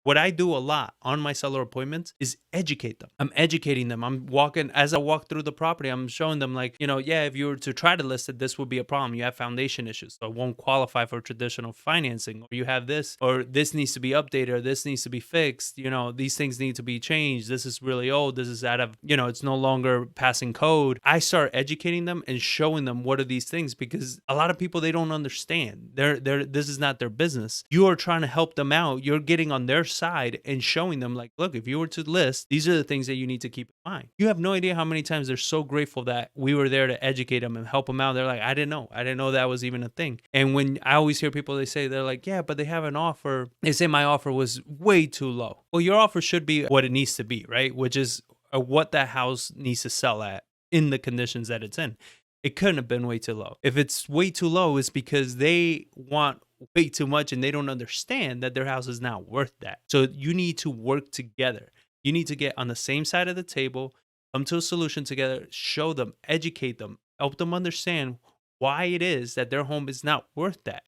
What I do a lot on my seller appointments is educate them. I'm educating them. I'm walking as I walk through the property. I'm showing them like, yeah, if you were to try to list it, this would be a problem. You have foundation issues, so it won't qualify for traditional financing. Or you have this, or this needs to be updated, or this needs to be fixed. These things need to be changed. This is really old. This is out of, it's no longer passing code. I start educating them and showing them what are these things, because a lot of people, they don't understand. This is not their business. You are trying to help them out. You're getting on their side and showing them like, look, if you were to list, these are the things that you need to keep in mind. You have no idea how many times they're so grateful that we were there to educate them and help them out. They're like, I didn't know that was even a thing. And when I always hear people, they say, they're like, yeah, but they have an offer. They say my offer was way too low. Well, your offer should be what it needs to be, right? Which is what that house needs to sell at in the conditions that it's in. It couldn't have been way too low. If it's way too low, it's because they want way too much and they don't understand that their house is not worth that. So you need to work together. You need to get on the same side of the table, come to a solution together, show them, educate them, help them understand why it is that their home is not worth that.